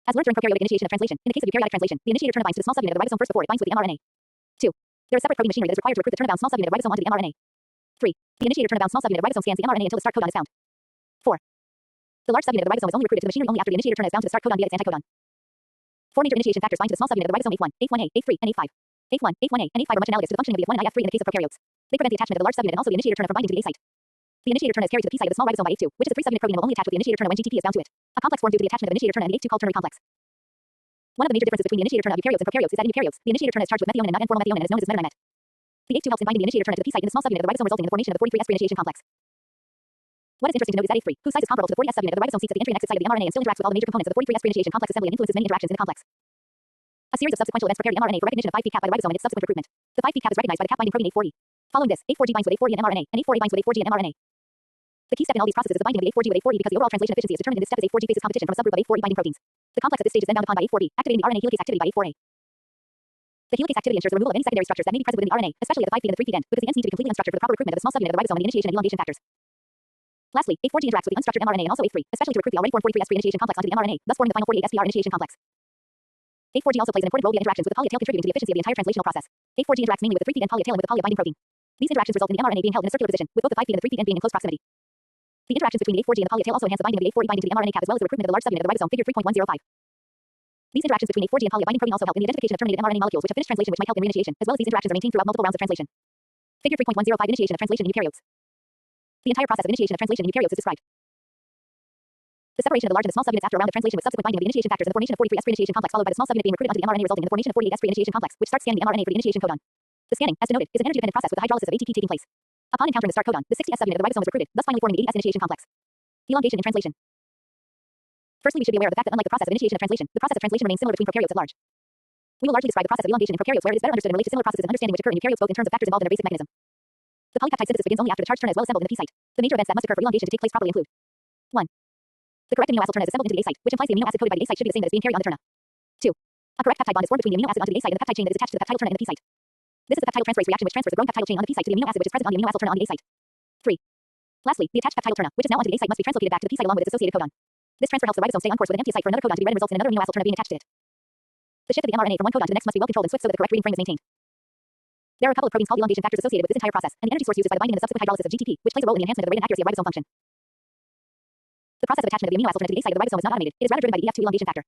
Speaker 1: As learned during prokaryotic initiation of translation, in the case of eukaryotic translation, the initiator turner binds to the small subunit of the ribosome first before it binds with the mRNA. 2. There is separate protein machinery that is required to recruit the turner-bound small subunit of ribosome onto the mRNA. 3. The initiator turner-bound small subunit of ribosome scans the mRNA until the start codon is found. 4. The large subunit of the ribosome is only recruited to the machinery only after the initiator turner is bound to the start codon via its anticodon. 4 major initiation factors bind to the small subunit of the ribosome F1, F1A, F3, and F5. F1, F1A, and F5 are much analogous to the functioning of the F1 and IF3 in the case of prokaryotes. They prevent the attachment of the large subunit and also the initiator turner from binding to the A site. The initiator turner is carried to the P site of the small ribosome by F2, which is a 3' subunit protein and will only attach with the initiator turner when GTP is bound to it. A complex formed due to the attachment of the initiator turner and the F2 called ternary complex. One of the major differences between the initiator turner of eukaryotes and prokaryotes is that in eukaryotes, the initiator turner is charged with methionine and not informal methionine and is known as metonymet. The F2 helps in binding the initiator turner to the P site in the small subunit of the ribosome resulting in the formation of the 43S initiation complex. What is interesting to note is that F3, whose size is comparable to the 40S subunit of the ribosome, seats at the entry and exit site of the mRNA and still interacts with all the major components of the 43S initiation complex assembly and influences many interactions in the complex. A series of subsequential events prepare the mRNA for recognition of 5' cap by the ribosome and its subsequent recruitment. The 5' cap is recognized by the cap binding protein A4E. Following this, A4G binds with A4E and mRNA, and A4A binds with A4G and mRNA. The key step in all these processes is the binding of the A4G with A4E because the overall translation efficiency is determined in this step as A4G faces competition from a subgroup of A4E binding proteins. The complex at this stage is then bound upon by A4B, activating the RNA helicase activity by A4A. The helicase activity ensures the removal of any secondary structures that may be present within the RNA, especially at the 5' and the 3' end, because the ends need to be completely unstructured for the proper recruitment of the small subunit of the ribosome and the initiation and elongation factors. Lastly, A4G interacts with the unstructured mRNA and also A3, especially to recruit the already formed 43S initiation complex onto the mRNA, thus forming the final 48SPR initiation complex. A4G also plays an important role via interactions with the poly-A tail contributing to the efficiency of the entire translational process. A4G interacts mainly with the 3' end poly-A tail and with the poly-A binding protein. These interactions result in the mRNA being held in a circular position, with both the 5' and the 3' end being in close proximity. The interactions between the A4G and the poly-A tail also enhance the binding of the A4E binding to the mRNA cap as well as the recruitment of the large subunit of the ribosome, figure 3.105. These interactions between A4G and poly-A binding protein also help in the identification of terminated mRNA molecules which have finished translation which might help in reinitiation, as well as these interactions are maintained throughout multiple rounds of translation. Figure 3.105 Initiation of translation in eukaryotes. The entire process of initiation of translation in eukaryotes is described. The separation of the large and the small subunits after a round of translation with subsequent binding of the initiation factors and the formation of 43S initiation complex followed by the small subunit being recruited onto the mRNA resulting in the formation of 48S initiation complex, which starts scanning the mRNA for the initiation codon. The scanning, as denoted, is an energy-dependent process with the hydrolysis of ATP taking place. Upon encountering the start codon, the 60S subunit of the ribosome is recruited, thus finally forming the 80S initiation complex. Elongation and translation. Firstly, we should be aware of the fact that unlike the process of initiation of translation, the process of translation remains similar between prokaryotes at large. We will largely describe the process of elongation in prokaryotes where it is better understood and relate to similar processes and understanding which occur in eukaryotes both in terms of factors involved in their basic mechanism. The polypeptide synthesis begins only after the charged turn is well assembled in the P site. The major events that must occur for elongation to take place properly include 1. The correct amino acyl turn is assembled into the A site, which implies the amino acid coded by the A site should be the same that is being carried on the turn. 2. A correct peptide bond is formed between the amino acid onto the A site and the peptide chain that is attached to the peptidyl turn in the P site. This is the peptidyl transferase reaction which transfers the growing peptidyl chain on the P site to the amino acid which is present on the amino acyl turn on the A site. 3. Lastly, the attached peptidyl turn, which is now onto the A site, must be translocated back to the P site along with its associated codon. This transfer helps the ribosome stay on course with an empty site for another codon to be read and results in another amino acyl turn being attached to it. The shift of the mRNA from one codon to the next must be well controlled and swift so that the correct reading frame is maintained. There are a couple of proteins called elongation factors associated with this entire process, and the energy source used is by the binding and the subsequent hydrolysis of GTP, which plays a role in the enhancement of the rate and accuracy of ribosome function. The process of attachment of the amino acyl turn to the A site of the ribosome is not automated. It is rather driven by the EF2 elongation factor.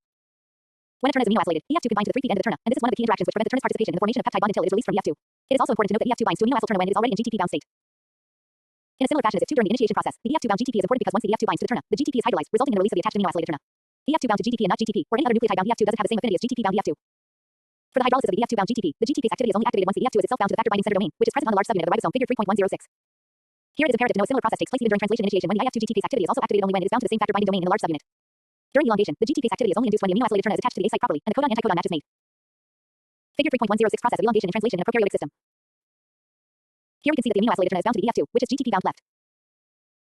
Speaker 1: When a turn is amino acylated, EF2 could bind to the 3' end of the turn, and this is one of the key interactions which prevent the turn's participation in the formation of peptide bond until it is released from EF2. It is also important to note that EF2 binds to amino acyl turn when it is already in GTP bound state. In a similar fashion as if2 during the initiation process, the EF2 bound GTP is important because once the EF2 binds to the turn, the GTP is hydrolyzed, resulting in the release of the attached amino acylated turn. EF2 bound to GTP and not GTP, or any other nucleotide bound EF2 doesn't have the same affinity as GTP bound EF2. For the hydrolysis of the EF2 bound GTP, the GTPase activity is only activated once the EF2 is itself bound to the factor binding center domain, which is present on the large subunit of the ribosome, figure 3.106. Here it is imperative to know a similar process takes place even during translation initiation when the IF2 GTPase activity is also activated only when it is bound to the same factor binding domain in the large subunit. During elongation, the GTPase activity is only induced when the amino acylated turn is attached to the A site properly and the codon-anticodon match is made. Figure 3.106 process of elongation and translation in a prokaryotic system. Here we can see that the amino acylated turn is bound to the EF2, which is GTP bound left.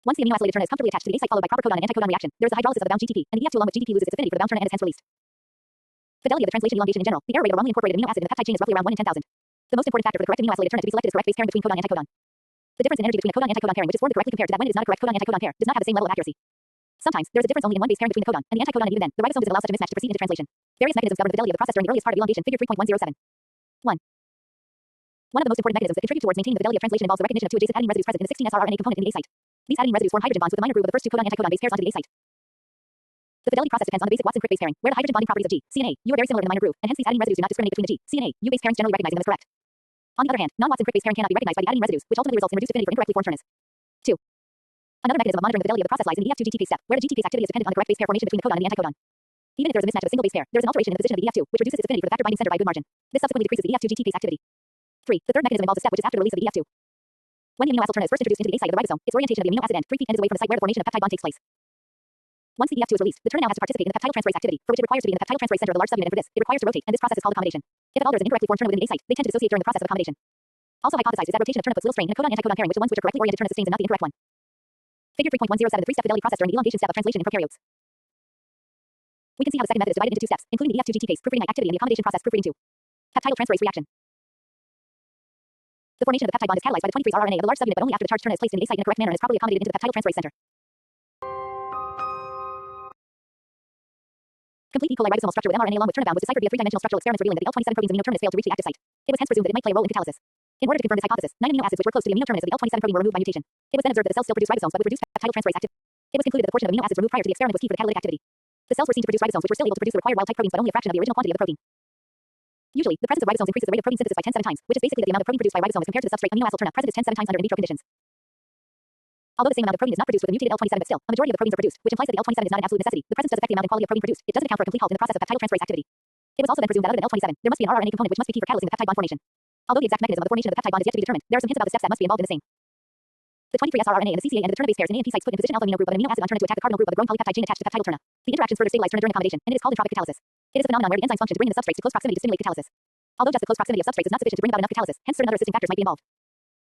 Speaker 1: Once the amino acylated turn is comfortably attached to the A site followed by proper codon and anticodon reaction, there is a hydrolysis of the bound GTP, and the EF2 along with GTP loses its affinity for the bound turn and is hence released. Fidelity of the translation elongation in general, the error rate of a wrongly incorporated amino acid in the peptide chain is roughly around 1 in 10,000. The most important factor for the correct amino acylated turn to be selected is correct base pairing between codon and anticodon. The difference in energy between a codon-anticodon pairing which is formed correctly compared to that when it is not a correct codon-anticodon pair does not have the same level of accuracy. Sometimes there is a difference only in one base pairing between the codon and the anticodon, and even then, the ribosome doesn't allow such a mismatch to proceed into translation. Various mechanisms govern the fidelity of the process during the earliest part of elongation. Figure 3.107. 1. One of the most important mechanisms that contribute towards maintaining the fidelity of translation involves the recognition of two adjacent adenine residues present in the 16S rRNA component in the A site. These adenine residues form hydrogen bonds with a minor group of the first two codon-anticodon base pairs onto the A site. The fidelity process depends on the basic Watson-Crick base pairing, where the hydrogen bonding properties of G, C, and A, U are very similar in the minor group, and hence these adenine residues do not discriminate between the G, C, and A, U base pairings, generally recognizing them as correct. On the other hand, non-Watson-Crick base pairing cannot be recognized by the adenine residues, which ultimately results in reduced affinity for incorrectly formed turns. 2. Another mechanism of monitoring the fidelity of the process lies in the EF2 GTPase step, where the GTPase activity is dependent on the correct base pair formation between the codon and the anticodon. Even if there is a mismatch of a single base pair, there is an alteration in the position of the EF2, which reduces its affinity for the factor binding center by a good margin. This subsequently decreases the EF2 GTPase activity. 3. The third mechanism involves a step which is after the release of the EF2. When the amino acyl turn is first introduced into the A site of the ribosome, its orientation of the amino acid end 3' end is away from the site where the formation of peptide bond takes place. Once the EF2 is released, the turn now has to participate in the peptidyl transferase activity, for which it requires to be in the peptidyl transferase center of the large subunit, and for this, it requires to rotate, and this process is called accommodation. If it alters an incorrectly formed turn within the A site, they tend to dissociate during the process of accommodation. Also hypothesized is that rotation of turn puts little strain in a codon-anticodon pairing, which the ones which are correctly oriented turn sustains and not the incorrect one. Figure 3.107 the three-step fidelity process during the elongation step of translation in prokaryotes. We can see how the second method is divided into two steps, including the EF2 GTPase proofreading activity and the accommodation process proofreading 2. Peptidyl transferase reaction. The formation of the peptide bond is catalyzed by the 23' rRNA of the large subunit, but only after the charged turn is placed in the A site in a correct manner and is properly accommodated into the peptidyl transferase center. Complete E. coli ribosomal structure with mRNA along with turn bound was deciphered via three-dimensional structural experiments revealing that the L27 proteins amino terminus failed to reach the active site. It was hence presumed that it might play a role in catalysis. In order to confirm this hypothesis, 9 amino acids which were close to the amino terminus of the L27 protein were removed by mutation. It was then observed that the cells still produce ribosomes but with reduced peptidyl transferase activity. It was concluded that the portion of amino acids removed prior to the experiment was key for the catalytic activity. The cells were seen to produce ribosomes which were still able to produce the required wild-type proteins but only a fraction of the original quantity of the protein. Usually, the presence of ribosomes increases the rate of protein synthesis by 10 times, which is basically that the amount of protein produced by ribosomes compared to the substrate amino acyl turn present is 10 times under in vitro conditions. Although the same amount of protein is not produced with a mutated L27, but still, a majority of the proteins are produced, which implies that the L27 is not an absolute necessity. The presence does affect the amount and quality of protein produced. It doesn't account for a complete halt in the process of peptidyl transferase activity. It was also then presumed that other than L27, there must be an rRNA component which must be key for catalyzing the peptide bond formation. Although the exact mechanism of the formation of the peptide bond is yet to be determined, there are some hints about the steps that must be involved in the same. The 23S rRNA and the CCA and the turn base pairs in A and P sites put in position alpha amino group of an amino acid on turn to attack the cardinal group of the growing polypeptide chain attached to the peptidyl turn. The interactions further stabilize turn during accommodation, and it is called entropic catalysis. It is a phenomenon where the enzymes function to bring the substrates to close proximity to stimulate catalysis. Although just the close proximity of substrates is not sufficient to bring about enough catalysis, hence certain other assisting factors might be involved.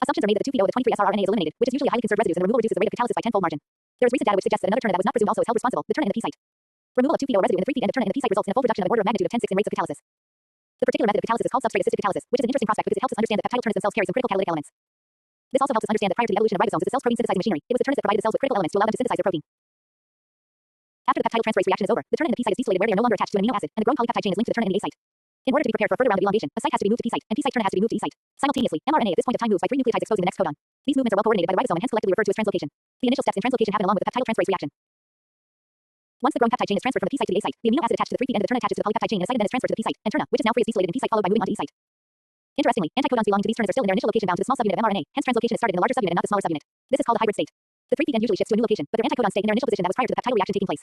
Speaker 1: Assumptions are made that the 2PO of the 23S rRNA is eliminated, which is usually highly conserved residues, and the removal reduces the rate of catalysis by 10-fold margin. There is recent data which suggests that another turn that was not presumed also is held responsible, the turn in the P site. Removal of 2PO residue in the 3' end of turn in the P site results in a fold reduction of an order of magnitude of 10^6 in rates of catalysis. The particular method of catalysis is called substrate-assisted catalysis, which is an interesting prospect because it helps us understand that peptidyl turns themselves carry some critical catalytic elements. This also helps us understand that prior to the evolution of ribosomes as the cell's protein synthesizing machinery, it was the turns that provided the cells with critical elements to allow them to synthesize their protein. After the peptidyl transferase reaction is over, the turn in the P site is decylated where they are no longer attached to an amino acid, and the growing polypeptide chain is linked to the turn in the A site. In order to be prepared for a further round of elongation, a site has to be moved to P site, and P site turn has to be moved to E site. Simultaneously, mRNA at this point of time moves by 3 nucleotides exposing the next codon. These movements are well coordinated by the ribosome and hence collectively referred to as translocation. The initial steps in translocation happen along with the peptidyl transferase reaction. Once the growing peptide chain is transferred from the P site to the A site, the amino acid attached to the 3' end of the turn attaches to the polypeptide chain and a site then is transferred to the P site, and turn, which is now free is decylated in P site followed by moving on to E site. Interestingly, anticodons belonging to these turns are still in their initial location bound to the small subunit of mRNA, hence translocation is started in the larger subunit and not the smaller subunit. This is called a hybrid state. The 3' end usually shifts to a new location, but their anticodons stay in their initial position that was prior to the peptidyl reaction taking place.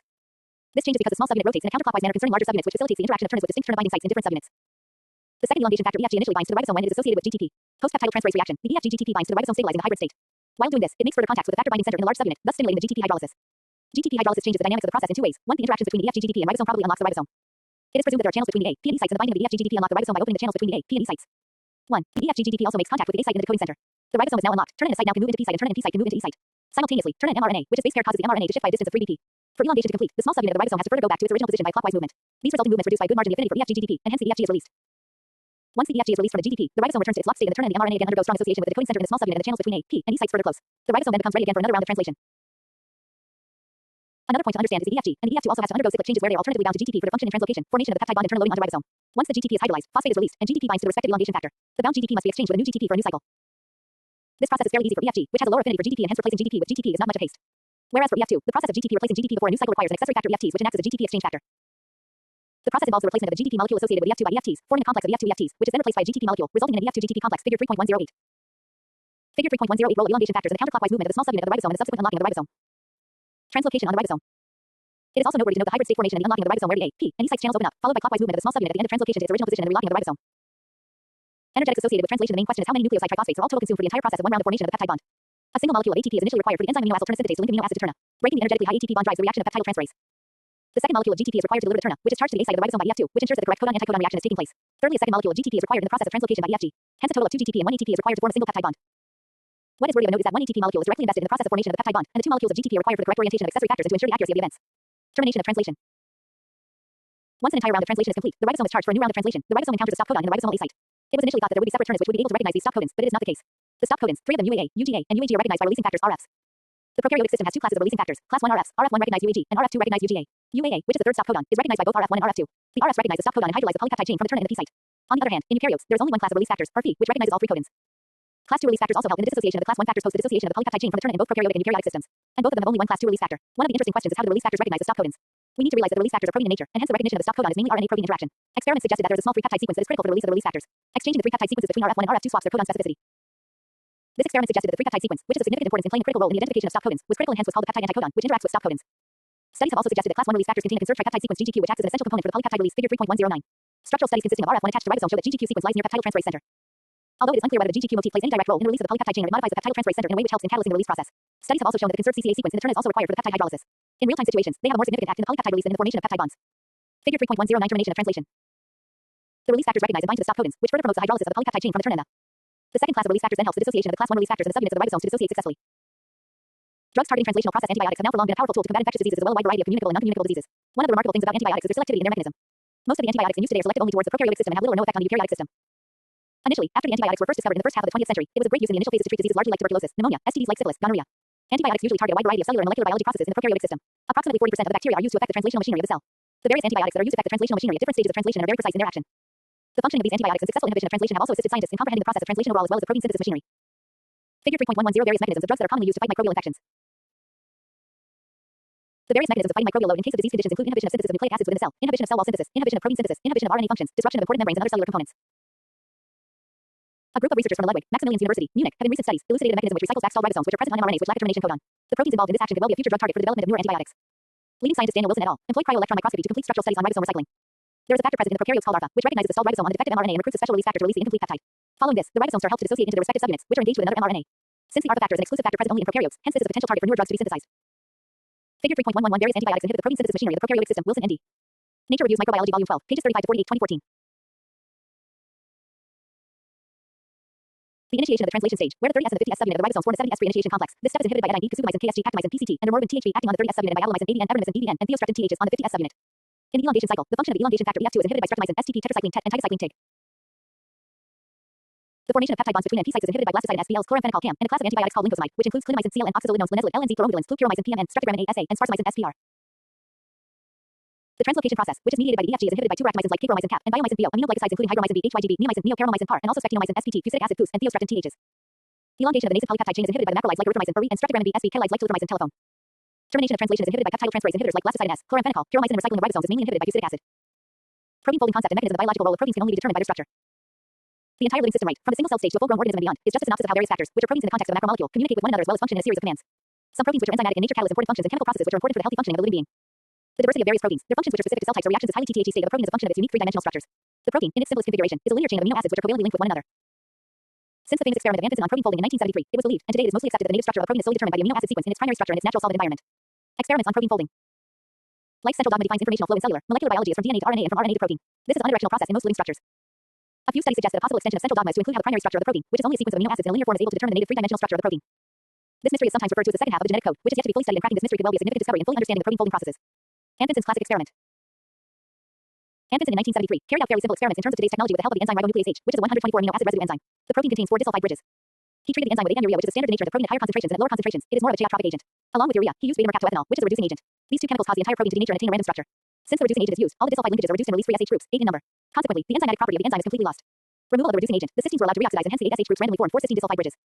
Speaker 1: This changes because the small subunit rotates in a counterclockwise manner concerning larger subunits, which facilitates the interaction of turns with distinct turn binding sites in different subunits. The second elongation factor EFG initially binds to the ribosome when it is associated with GTP. Post-peptidyl-transferase reaction, the EFG-GTP binds to the ribosome stabilizing the hybrid state. While doing this, it makes further contacts with the factor binding center in a large subunit, thus stimulating the GTP hydrolysis. GTP hydrolysis changes the dynamics of the process in two ways. One, the interactions between the EFG-GTP and ribosome probably unlocks the ribosome. It is presumed that there are channels between the A, P, and E sites, and the binding of the EFG-GTP unlock the ribosome by opening the channels between the A, P, and E sites. 1. The EFG-GTP also makes contact with the A site in the decoding center. The ribosome is now unlocked. Turn in a site now can move into P site, and turn in P site can move into E site. Simultaneously, turn in mRNA, which is base pair causes the mRNA to shift by a distance of 3 BP. For elongation to complete, the small subunit of the ribosome has to further go back to its original position by clockwise movement. These resulting movements reduce by a good margin the affinity for EFG-GTP, and hence the EFG is released. Once the EFG is released from the GTP, the ribosome returns to its locked state and the turn in the mRNA again undergoes strong association with the decoding center in the small subunit and the channels between A, P, and E sites further close. The ribosome then becomes ready again for another round of translation. Another point to understand is the EFG, and the EF2 also has to undergo cyclic changes where they are alternatively bound to GTP for the function and translocation, formation of the peptide bond and turn loading on the ribosome. Once the GTP is hydrolyzed, phosphate is released, and GTP binds to the respective elongation factor. The bound GTP must be exchanged with a new GTP for a new cycle. This process is fairly easy for EFG, which has a lower affinity for GTP, and hence replacing GTP with GTP is not much of haste. Whereas for EF2, the process of GTP replacing GTP before a new cycle requires an accessory factor EFTs, which enacts as a GTP exchange factor. The process involves the replacement of the GTP molecule associated with EF2 by EFTs, forming a complex of EF2 EFTs, which is then replaced by a GTP molecule, resulting in an EF2 GTP complex. Figure 3.108. Figure 3.108 role of elongation factors and the counterclockwise movement of the small subunit of the ribosome and the subsequent unlocking of the ribosome. Translocation on the ribosome. It is also noteworthy to note the hybrid state formation and the unlocking of the ribosome where the A, P, and E sites channels open up, followed by clockwise movement of the small subunit at the end of translocation to its original position and the relocking of the ribosome. Energetics associated with translation. The main question is how many nucleoside triphosphates are all total consumed for the entire process of one round of formation of the peptide bond. A single molecule of ATP is initially required for the enzyme amino acyl synthetase to link amino acid to TRNA. Breaking the energetically high ATP bond drives the reaction of peptidyltransferase. The second molecule of GTP is required to deliver the TRNA, which is charged to the A site of the ribosome by EF2, which ensures that the correct codon-anticodon reaction is taking place. Thirdly, a second molecule of GTP is required in the process of translocation by EFG. Hence, a total of 2 GTP and 1 ATP is required to form a single peptide bond. What is worthy of note is that 1 ATP molecule is directly invested in the process of formation of the peptide bond, and the 2 molecules of GTP are required for the correct orientation of accessory factors and to ensure the accuracy of the events. Termination of translation. Once an entire round of translation is complete, the ribosome is charged for a new round of translation. The ribosome encounters a stop codon in the ribosomal A site. It was initially thought that there would be separate turners which would be able to recognize these stop codons, but it is not the case. The stop codons, 3 of them UAA, UGA, and UAG are recognized by releasing factors RFs. The prokaryotic system has 2 classes of releasing factors, class 1 RFs, RF1 recognize UAG, and RF2 recognize UGA. UAA, which is the third stop codon, is recognized by both RF1 and RF2. The RFs recognize the stop codon and hydrolyze the polypeptide chain from the turn in the P site. On the other hand, in eukaryotes, there is only one class of release factors, RP, which recognizes all 3 codons. Class 2 release factors also help in the dissociation of the class 1 factors post the dissociation of the polypeptide chain from the turn in both prokaryotic and eukaryotic systems. And both of them have only one class 2 release factor. One of the interesting questions is how do the release factors recognize the stop codons? We need to realize that the release factors are protein in nature, and hence the recognition of the stop codon is mainly RNA-protein interaction. Experiments suggested that there is a small 3 peptide sequence that is critical for the release of the release factors. Exchanging the 3 peptide sequences between RF1 and RF2 swaps their codon specificity. This experiment suggested that the 3 peptide sequence, which is of significant importance in playing a critical role in the identification of stop codons, was critical and hence was called the peptide anticodon, which interacts with stop codons. Studies have also suggested that class 1 release factors contain a conserved tripeptide sequence GGQ, which acts as an essential component for the polypeptide release. Figure 3.109. Structural studies consisting of RF1 attached to ribosome show that GGQ sequence lies near peptidyltransferase center. Although it is unclear whether the GGQ motif plays any direct role in the release of the polypeptide chain or it modifies the peptidyltransferase center in a way which helps in catalyzing the release process. Studies have also shown that the conserved CCA sequence in the turn is also required for the peptide hydrolysis. In real-time situations, they have a more significant act in the polypeptide release than in the formation of peptide bonds. Figure 3.109 Termination of translation. The release factors recognize and bind to the stop codons, which further promotes the hydrolysis of the polypeptide chain from the turn. The second class of release factors then helps the dissociation of the class 1 release factors and the subunits of the ribosomes to dissociate successfully. Drugs targeting translational process antibiotics have now prolonged been a powerful tool to combat infectious diseases as well as a wide variety of communicable and non-communicable diseases. One of the remarkable things about antibiotics is their selectivity and their mechanism. Most of the antibiotics in use today are selective only towards the prokaryotic system and have little or no effect on the eukaryotic system. Initially, after the antibiotics were first discovered in the first half of the 20th century, it was of great use in the initial phases to treat diseases largely like tuberculosis, pneumonia, STDs like syphilis, gonorrhea. Antibiotics usually target a wide variety of cellular and molecular biology processes in the prokaryotic system. Approximately 40% of the bacteria are used to affect the translational machinery of the cell. The various antibiotics that are used to affect the translational machinery at different stages of translation are very precise in their action. The functioning of these antibiotics and successful inhibition of translation have also assisted scientists in comprehending the process of translation overall as well as the protein synthesis machinery. Figure 3.110 Various mechanisms of drugs that are commonly used to fight microbial infections. The various mechanisms of fighting microbial load in case of disease conditions include inhibition of synthesis of nucleic acids within the cell, inhibition of cell wall synthesis, inhibition of protein synthesis, inhibition of RNA functions, disruption of important membranes and other cellular components. A group of researchers from the Ludwig, Maximilians University, Munich, have in recent studies elucidated a mechanism which recycles back stalled ribosomes which are present on mRNAs which lack a termination codon. The proteins involved in this action could well be a future drug target for the development of newer antibiotics. Leading scientist Daniel Wilson et al. Employed cryo-electron microscopy to complete structural studies on ribosome recycling. There is a factor present in the prokaryotes called alpha, which recognizes the stalled ribosome on the defective mRNA and recruits a special release factor to release the incomplete peptide. Following this, the ribosomes are helped to dissociate into the respective subunits, which are engaged with another mRNA. Since the alpha factor is an exclusive factor present only in prokaryotes, hence this is a potential target for newer drugs to be synthesized. Figure 3.111 Various antibiotics inhibit the protein synthesis machinery of the prokaryotic system. Wilson, N.D. Nature Reviews Microbiology Volume 12, pages 35 to 48, 2014. The initiation of the translation stage, where the 30S and the 50S subunit of the ribosomes form the 70S pre-initiation complex. This step is inhibited by adenine, kazubamycin, KSG, actomycin, PCT, and dermorphin, THB, acting on the 30S subunit by adenomycin, ADN, everamycin, BBN, and theostreptin, THs on the 50S subunit. In the elongation cycle, the function of the elongation factor EF2 is inhibited by streptomycin, STP, tetracycline, TET, and tigecycline, TIG. The formation of peptide bonds between N P sites is inhibited by blastocyte and SPLs, chloramphenicol, CAM, and a class of antibiotics called lincosamide, which includes clindamycin, CL, and oxazolidinone, linezolid, LNZ, chloromidulins, flucuromycin, PMN, streptogramin, ASA, and sparsamycin, SPR. The translocation process, which is mediated by the EFG, is inhibited by 2 racemycins like capromycin, CAP, and biomycin, BO, aminoglycosides including hydromycin B, HYGB, neomycin, neocaronomycin, PAR, and also spectinomycin, SPT, fusidic acid, PUS, and theostreptin, THs. Elongation of the nascent polypeptide chain is inhibited by the macrolides like erythromycin, ARE, and streptogramin B, SP, catalytes like tolidromycin, telephone. Termination of translation is inhibited by peptidyltransferase inhibitors like blastocytin S, chloramphenicol, puromycin, and recycling of ribosomes is mainly inhibited by fusidic acid. Protein folding concept and mechanism. The biological role of proteins can only be determined by their structure. The entire living system, right from the single cell stage to a full-grown organism and beyond, is just a synopsis of how various factors, which are proteins in the context of a macromolecule, communicate with one another as well as function in a series of commands. Some proteins which are enzymatic in nature catalyze important functions and chemical processes which are important for the healthy functioning of the living being. The diversity of various proteins, their functions which are specific to cell types or reactions is highly TTHE state of the protein is a function of its unique three-dimensional structures. The protein, in its simplest configuration, is a linear chain of amino acids which are covalently linked with one another. Since the famous experiment of Anderson on protein folding in 1973, it was believed, and today it is mostly accepted, that the native structure of a protein is solely determined by the amino acid sequence in its primary structure and its natural solvent environment. Experiments on protein folding. Life's central dogma defines informational flow in cellular, molecular biology is from DNA to RNA and from RNA to protein. This is a unidirectional process in most living structures. A few studies suggest that a possible extension of central dogma is to include how the primary structure of the protein, which is only a sequence of amino acids in a linear form, is able to determine the native three-dimensional structure of the protein. This mystery is sometimes referred to as the second half of the genetic code, which is yet to be fully studied, and cracking this mystery could well be a significant discovery in fully understanding the protein folding processes. Anfinson's classic experiment. Anfinson in 1973 carried out fairly simple experiments in terms of today's technology with the help of the enzyme ribonuclease H, which is a 124 amino acid residue enzyme. The protein contains 4 disulfide bridges. He treated the enzyme with anurea, which is a standard in nature of the protein at higher concentrations, and at lower concentrations, it is more of a cheotropic agent. Along with urea, he used beta-mercaptoethanol, which is a reducing agent. These two chemicals cause the entire protein to denature and attain a random structure. Since the reducing agent is used, all the disulfide linkages are reduced and release free SH groups, 8 in number. Consequently, the enzymatic property of the enzyme is completely lost. Removal of the reducing agent, the cysteines were allowed to reoxidize, and hence the 8 SH groups randomly formed 4 cysteine disulfide bridges.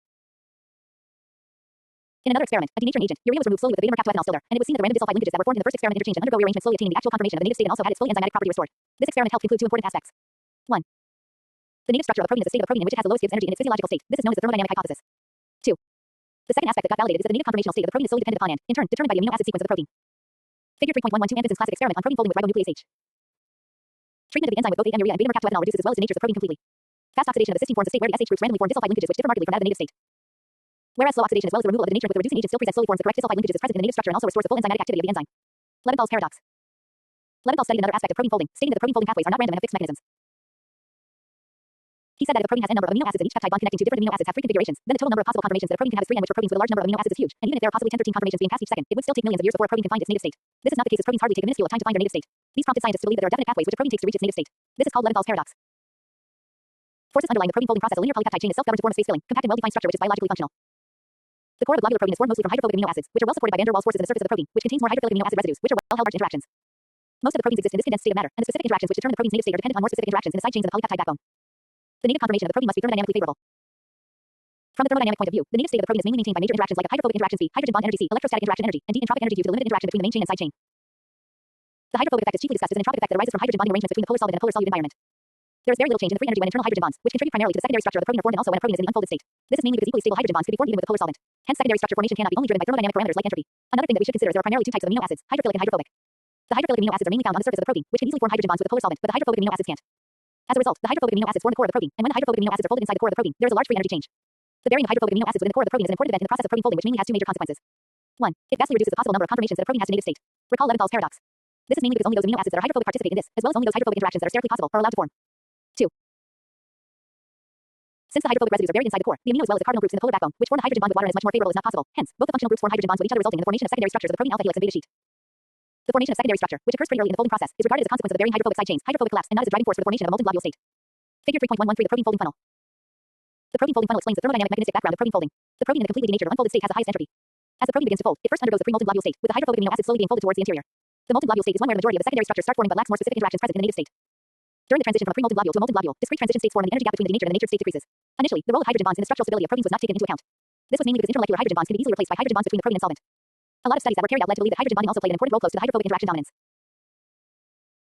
Speaker 1: In another experiment, a denaturing agent, urea was removed slowly with the beta-mercaptoethanol still, and it was seen that the random disulfide linkages that were formed in the first experiment interchanged and undergo rearrangement, slowly attaining the actual confirmation of the native state, and also had its fully enzymatic property restored. This experiment helped conclude 2 important aspects. 1. The native structure of a protein is a state of the protein in which it has the lowest Gibbs energy in its physiological state. This is known as the thermodynamic hypothesis. 2. The second aspect that got validated is that the native conformational state of the protein is solely dependent upon and, in turn, determined by the amino acid sequence of the protein. Figure 3.112 Anfinson's classic experiment on protein folding with ribonuclease H. Treatment of the enzyme with both anurea and beta-mercaptoethanol reduces as well as denatures the protein completely. Fast oxidation of the cysteine forms a state where the SH groups randomly form disulfide linkages which differ markedly from that of the native state. Whereas slow oxidation as well as the removal of the denaturant with the reducing agent still presents slowly forms the correct disulfide linkages is present in the native structure and also restores the full enzymatic activity of the enzyme. Leventhal's paradox. Leventhal studied another aspect of protein folding, stating that the protein folding pathways are not random and have fixed mechanisms. He said that if a protein has n number of amino acids and each peptide bond connecting to different amino acids have 3 configurations, then the total number of possible conformations that a protein can have is 3, and which for proteins with a large number of amino acids is huge, and even if there are possibly 10-13 conformations being passed each second, it would still take millions of years before a protein can find its native state. This is not the case, as proteins hardly take a minuscule of time to find their native state. These prompted scientists to believe that there are definite pathways which a protein takes to reach its native state. This is called Leventhal's paradox. Forces underlying the protein folding process, a linear polypeptide chain is self-governed to form a space-filling, compact and well-defined structure which is biologically functional. The core of the globular protein is formed mostly from hydrophobic amino acids, which are well supported by van der Waals forces in the surface of the protein, which contains more hydrophilic amino acid residues, which are well-held large interactions. Most of the proteins exist in this condensed state of matter, and the specific interactions which determine the protein's native state are dependent on more specific interactions in the side chains of the polypeptide backbone. The native conformation of the protein must be thermodynamically favorable. From the thermodynamic point of view, the native state of the protein is mainly maintained by major interactions like a hydrophobic interaction P, hydrogen bond energy C, electrostatic interaction energy, and D entropic energy due to the limited interaction between the main chain and side chain. The hydrophobic effect is chiefly discussed as an entropic effect that arises from hydrogen bonding arrangements between the polar solvent and the polar solute environment. There is very little change in the free energy when internal hydrogen bonds, which contribute primarily to the secondary structure of the protein, are formed, and also when a protein is in the unfolded state. This is mainly because equally stable hydrogen bonds could be formed even with the polar solvent. Hence, secondary structure formation cannot be only driven by thermodynamic parameters like entropy. Another thing that we should consider is there are primarily 2 types of amino acids, hydrophilic and hydrophobic. The hydrophilic amino acids are mainly found on the surface of the protein, which can easily form hydrogen bonds with the polar solvent, but the hydrophobic amino acids can't. As a result, the hydrophobic amino acids form the core of the protein, and when the hydrophobic amino acids are folded inside the core of the protein, there is a large free energy change. The bearing of hydrophobic amino acids within the core of the protein is an important event in the process of protein folding, which mainly has 2 major consequences. 1. It vastly reduces the possible number of conformations that a protein has to native state. Recall Leventhal's paradox. This is mainly because only those amino acids that are hydrophobic participate in this, as well as only those hydrophobic interactions that are sterically possible are allowed to form. 2. Since the hydrophobic residues are buried inside the core, the amino as well as the cardinal groups in the polar backbone, which form the hydrogen bond with water, and is much more favorable is not possible. Hence, both the functional groups form hydrogen bonds with each other, resulting in the formation of secondary structures of the protein alpha helix and beta sheet. The formation of secondary structure, which occurs pretty early in the folding process, is regarded as a consequence of the bearing hydrophobic side chains, hydrophobic collapse, and not as a driving force for the formation of a molten globule state. Figure 3.113 The protein folding funnel. The protein folding funnel explains the thermodynamic mechanistic background of protein folding. The protein in a completely denatured or unfolded state has the highest entropy. As the protein begins to fold, it first undergoes the pre-molten globule state, with the hydrophobic amino acids slowly being folded towards the interior. The molten globule state is one where the majority of the secondary structures start forming but lacks more specific interactions present in the native state. During the transition from a pre-molten globule to a molten globule, discrete transition states form and the energy gap between the denatured and the denatured state decreases. Initially, the role of hydrogen bonds in the structural stability of proteins was not taken into account. This was mainly because intermolecular hydrogen bonds can be easily replaced by hydrogen bonds between the protein and solvent. A lot of studies that were carried out led to believe that hydrogen bonding also played an important role close to the hydrophobic interaction dominance.